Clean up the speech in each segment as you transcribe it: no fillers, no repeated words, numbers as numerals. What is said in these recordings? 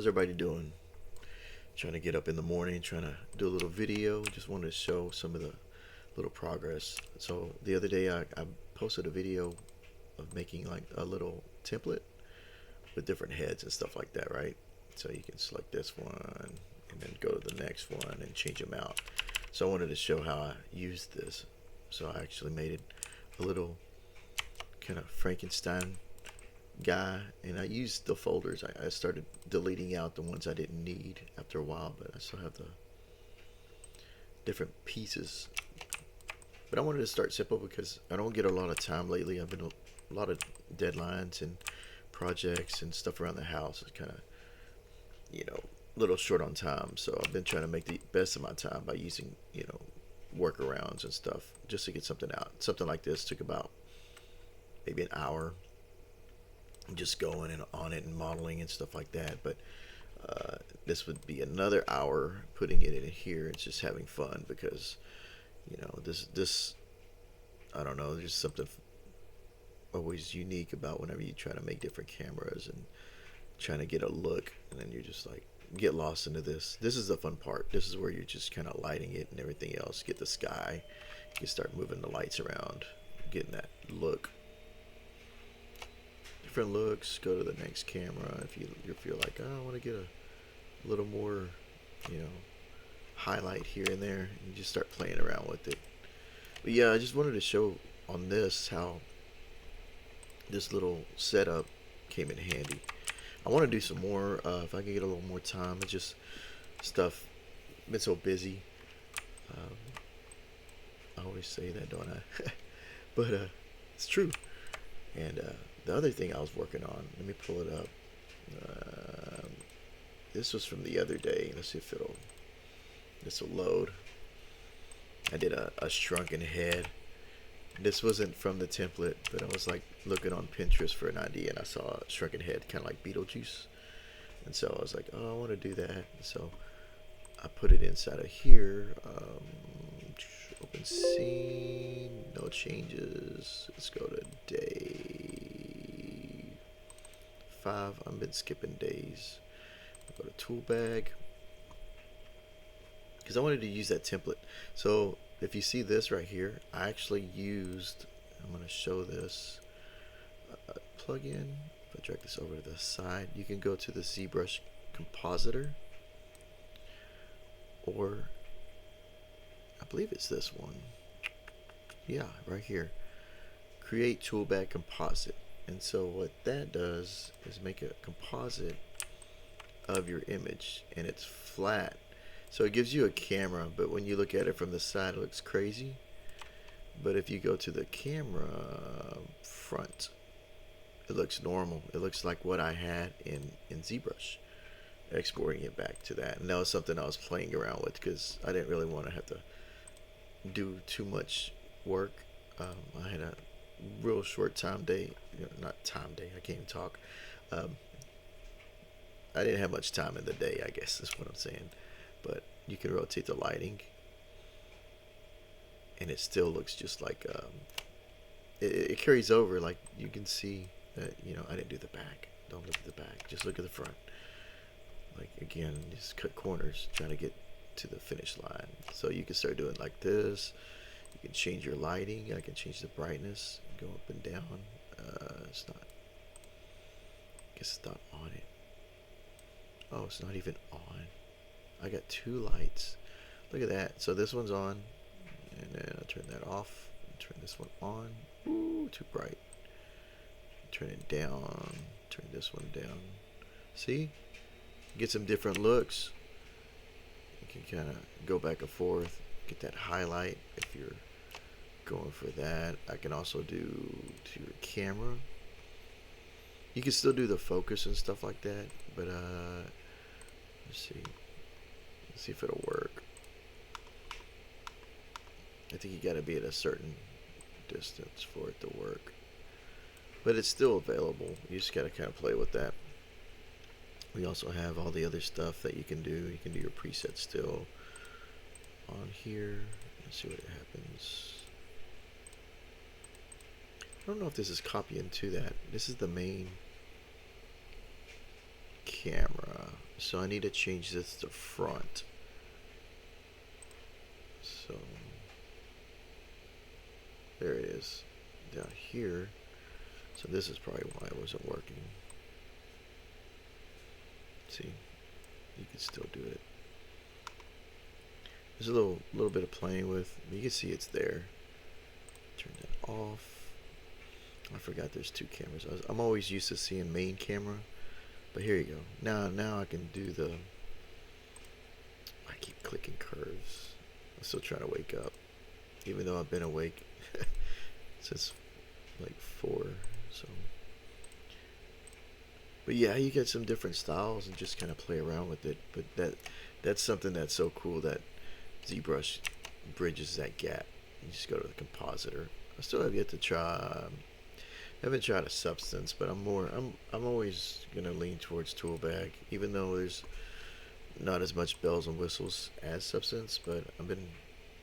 How's everybody doing? Trying to get up in the morning, trying to do a little video. Just wanted to show some of the little progress. So the other day I posted a video of making like a little template with different heads and stuff like that, right? So you can select this one and then go to the next one and change them out. So I wanted to show how I used this. So I actually made it a little kind of Frankenstein guy, and I used the folders. I started deleting out the ones I didn't need after a while, but I still have the different pieces. But I wanted to start simple because I don't get a lot of time lately. I've been a lot of deadlines and projects and stuff around the house. It's kind of, a little short on time. So I've been trying to make the best of my time by using, workarounds and stuff just to get something out. Something like this took about maybe an hour, just going and on it and modeling and stuff like that. But this would be another hour putting it in here. It's just having fun because this I don't know, there's something always unique about whenever you try to make different cameras and trying to get a look, and then you're just like get lost into this is the fun part. This is where you're just kind of lighting it and everything else. Get the sky, you start moving the lights around, getting that look, different looks. Go to the next camera if you feel like, oh, I want to get a little more, highlight here and there, and you just start playing around with it. But yeah, I just wanted to show on this how this little setup came in handy. I want to do some more if I can get a little more time. It's just stuff, been so busy. I always say that, don't I? But it's true. And the other thing I was working on, let me pull it up. This was from the other day. Let's see if this will load. I did a shrunken head. This wasn't from the template, but I was like looking on Pinterest for an idea, and I saw a shrunken head, kind of like Beetlejuice. And so I was like, oh, I want to do that. And so I put it inside of here. Open scene, no changes. Let's go to day 5. I've been skipping days. Go to tool bag because I wanted to use that template. So if you see this right here, I actually used, I'm going to show this plugin. If I drag this over to the side, you can go to the ZBrush compositor, or I believe it's this one. Yeah, right here. Create toolbag composite. And so what that does is make a composite of your image, and it's flat. So it gives you a camera, but when you look at it from the side, it looks crazy. But if you go to the camera front, it looks normal. It looks like what I had in ZBrush, exporting it back to that. And that was something I was playing around with because I didn't really want to have to do too much work. I had a real short time day, not time day, I can't even talk. I didn't have much time in the day, I guess is what I'm saying. But you can rotate the lighting, and it still looks just like it carries over. Like you can see that I didn't do the back. Don't look at the back, just look at the front. Like again, just cut corners, trying to get to the finish line. So you can start doing like this. You can change your lighting. I can change the brightness, go up and down. It's not, I guess it's not on it. Oh, it's not even on. I got 2 lights. Look at that. So this one's on, and then I turn that off and turn this one on. Ooh, too bright. Turn it down. Turn this one down. See? Get some different looks. You can kind of go back and forth. Get that highlight if you're going for that. I can also do to your camera. You can still do the focus and stuff like that, but let's see. Let's see if it'll work. I think you got to be at a certain distance for it to work, but it's still available. You just got to kind of play with that. We also have all the other stuff that you can do. You can do your presets still on here. Let's see what happens. I don't know if this is copying to that. This is the main camera. So I need to change this to front. So there it is down here. So this is probably why it wasn't working. See, you can still do it. There's a little bit of playing with. You can see it's there. Turn that off. I forgot there's two cameras. I'm always used to seeing main camera, but here you go. Now I can do the. I keep clicking curves. I'm still trying to wake up, even though I've been awake since like 4. So, but yeah, you get some different styles and just kind of play around with it. But that's something that's so cool that ZBrush bridges that gap. You just go to the compositor. I still have yet to try. I haven't tried a substance, but I'm always gonna lean towards tool bag, even though there's not as much bells and whistles as substance. But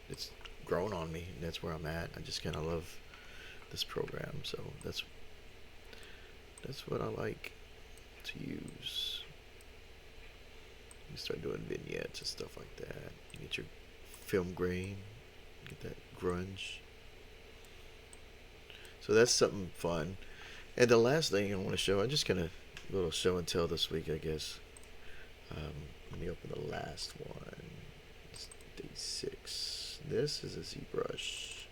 it's grown on me, and that's where I'm at. I just kind of love this program, so that's what I like to use. You start doing vignettes and stuff like that. You get your film grain, get that grunge. So that's something fun. And the last thing I want to show, I'm just gonna little show and tell this week, I guess. Let me open the last one. It's day 6. This is a ZBrush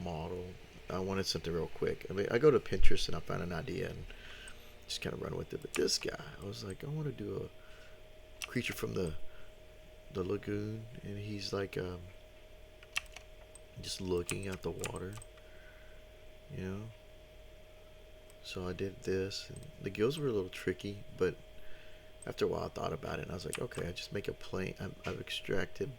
model. I wanted something real quick. I mean, I go to Pinterest and I find an idea and just kind of run with it. But this guy, I was like, I want to do a creature from the lagoon, and he's like just looking at the water, you know. So I did this, and the gills were a little tricky, but after a while I thought about it, and I was like, okay, I just make a plane. I've extracted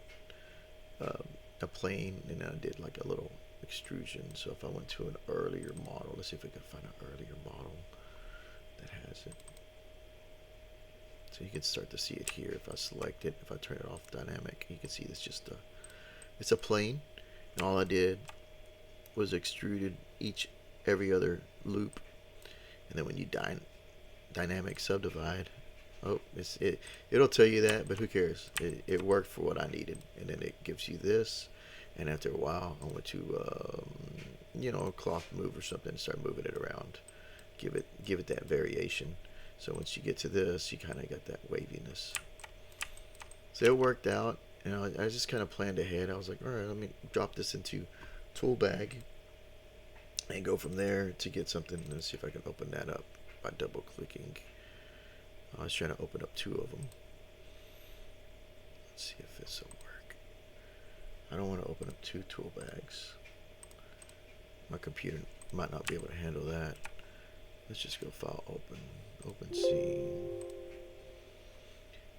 a plane, and I did like a little extrusion. So if I went to an earlier model, let's see if we can find an earlier model that has it. So you can start to see it here. If I select it, if I turn it off dynamic, you can see it's just it's a plane, and all I did was extruded every other loop, and then when you dynamic subdivide, oh, it'll tell you that, but who cares? It worked for what I needed, and then it gives you this. And after a while, I went to a cloth move or something, and start moving it around, give it that variation. So once you get to this, you kind of got that waviness. So it worked out, and I just kind of planned ahead. I was like, all right, let me drop this into tool bag and go from there to get something. Let's see if I can open that up by double clicking. I was trying to open up 2 of them. Let's see if this will work. I don't want to open up 2 tool bags. My computer might not be able to handle that. Let's just go file open scene.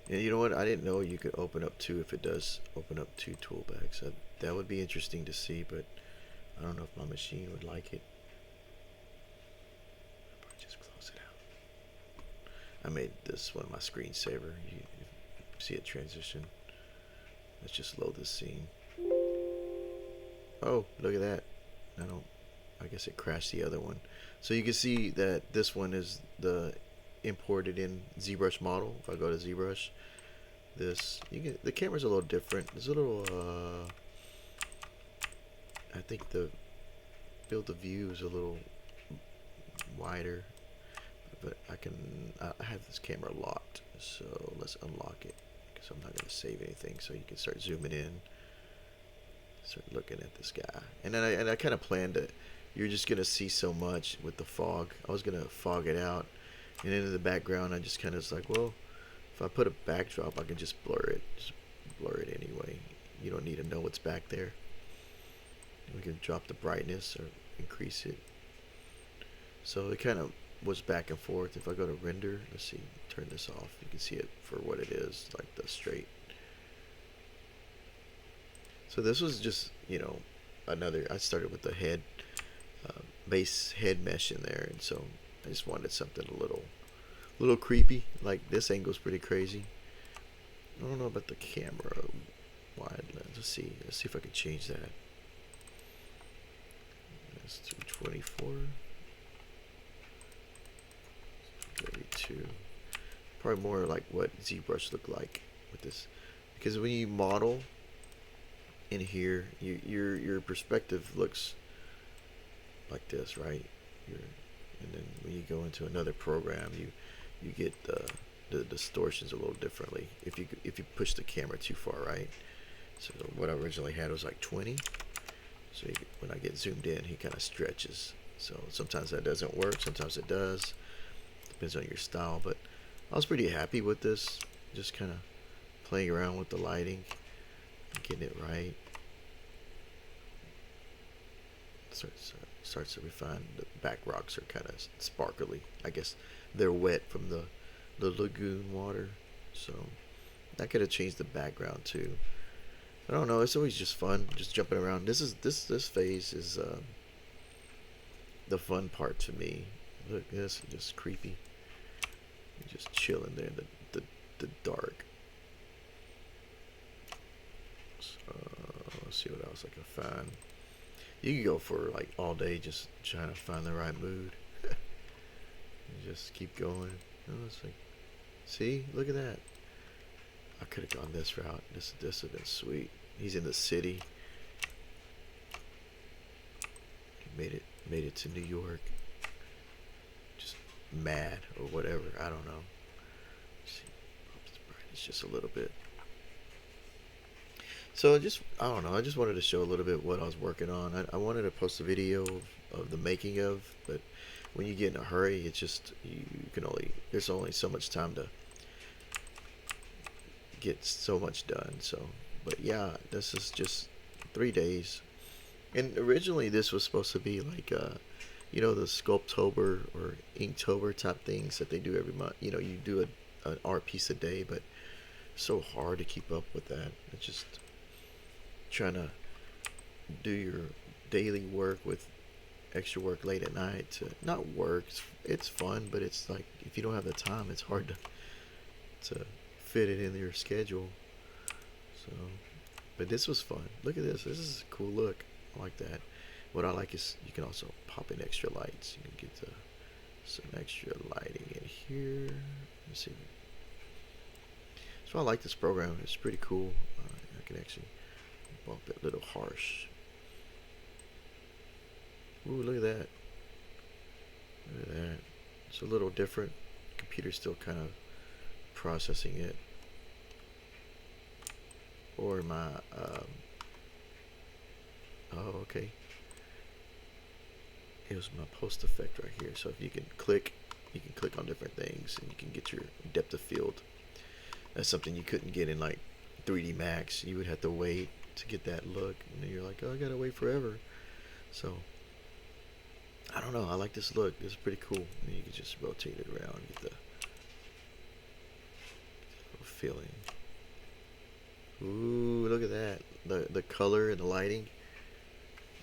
And you know what? I didn't know you could open up 2 if it does open up 2 tool bags. That would be interesting to see, but I don't know if my machine would like it. I'll probably just close it out. I made this one of my screensaver. You see it transition. Let's just load this scene. Oh, look at that. I guess it crashed the other one. So you can see that this one is the imported in ZBrush model. If I go to ZBrush, the camera's a little different. There's a little I think the field of view is a little wider, but I have this camera locked, so let's unlock it, because I'm not going to save anything. So you can start zooming in, start looking at this guy, and then I kind of planned it. You're just going to see so much with the fog. I was going to fog it out, and then in the background I just kind of was like, well, if I put a backdrop, I can just blur it anyway. You don't need to know what's back there. We can drop the brightness or increase it. So it kind of was back and forth. If I go to render, let's see, turn this off, you can see it for what it is, like the straight. So this was just, I started with the head, base head mesh in there, and so I just wanted something a little creepy. Like this angle's pretty crazy. I don't know about the camera wide lens. Let's see if I can change that. That's 224, 32. probably more like what ZBrush looked like with this, because when you model in here, your perspective looks like this, right? Your, and then when you go into another program, you get the distortions a little differently if you push the camera too far, right? So what I originally had was like 20. So when I get zoomed in, he kind of stretches. So sometimes that doesn't work, sometimes it does. Depends on your style, but I was pretty happy with this. Just kind of playing around with the lighting, getting it right. Starts to refine. The back rocks are kind of sparkly. I guess they're wet from the lagoon water, so that could have changed the background too. I don't know. It's always just fun, just jumping around. This phase is the fun part to me. Look, this is just creepy. You're just chilling there in the dark. So, let's see what else I can find. You can go for like all day just trying to find the right mood. You just keep going. Oh, it's like, see, look at that. I could have gone this route. This would have been sweet. He's in the city. He made it to New York. Just mad or whatever. I don't know. Let's see, it's just a little bit. So I don't know. I just wanted to show a little bit what I was working on. I wanted to post a video of the making of, but when you get in a hurry, it's just there's only so much time to get so much done. So, but yeah, this is just 3 days, and originally this was supposed to be like the Sculptober or Inktober type things that they do every month. You do an art piece a day, but it's so hard to keep up with that. It's just trying to do your daily work with extra work late at night to not work. It's fun, but it's like if you don't have the time, it's hard to fit it in your schedule. So, but this was fun. Look at this. This is a cool look. I like that. What I like is you can also pop in extra lights. You can get some extra lighting in here. Let's see. So I like this program. It's pretty cool. I can actually bump it a little harsh. Ooh, look at that. Look at that. It's a little different. The computer's still kind of processing it. Or my, oh, okay. It was my post effect right here. So if you can click on different things and you can get your depth of field. That's something you couldn't get in like 3D Max. You would have to wait to get that look, and then you're like, oh, I gotta wait forever. So I don't know. I like this look. This is pretty cool. And you can just rotate it around, get the feeling. Ooh, look at that. The color and the lighting.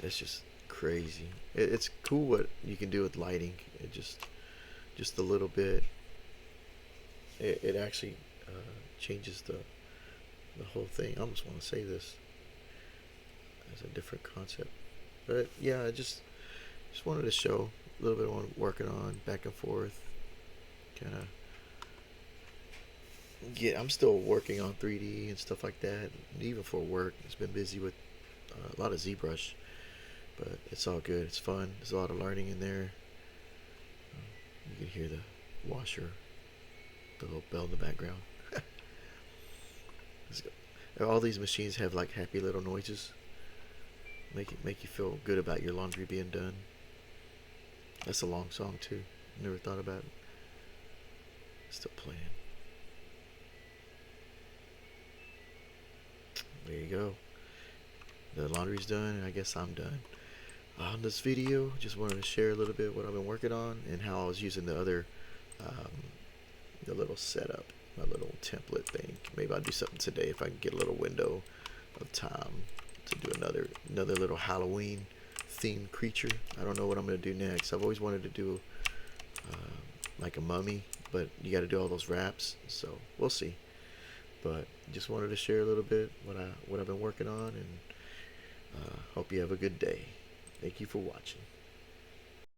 It's just crazy. It's cool what you can do with lighting. It just a little bit. It actually changes the whole thing. I almost want to say this as a different concept, but yeah, I just wanted to show a little bit of what I'm working on, back and forth. Kind of I'm still working on 3D and stuff like that. And even for work, it's been busy with a lot of ZBrush, but it's all good. It's fun. There's a lot of learning in there. You can hear the washer, the little bell in the background. All these machines have like happy little noises. Make you feel good about your laundry being done. That's a long song too. Never thought about it. Still playing. There you go. The laundry's done, and I guess I'm done. On this video, just wanted to share a little bit what I've been working on and how I was using the other, the little setup, my little template thing. Maybe I'll do something today if I can get a little window of time to do another little Halloween themed creature. I don't know what I'm gonna do next. I've always wanted to do like a mummy, but you got to do all those wraps, so we'll see. But just wanted to share a little bit what I've been working on, and hope you have a good day. Thank you for watching.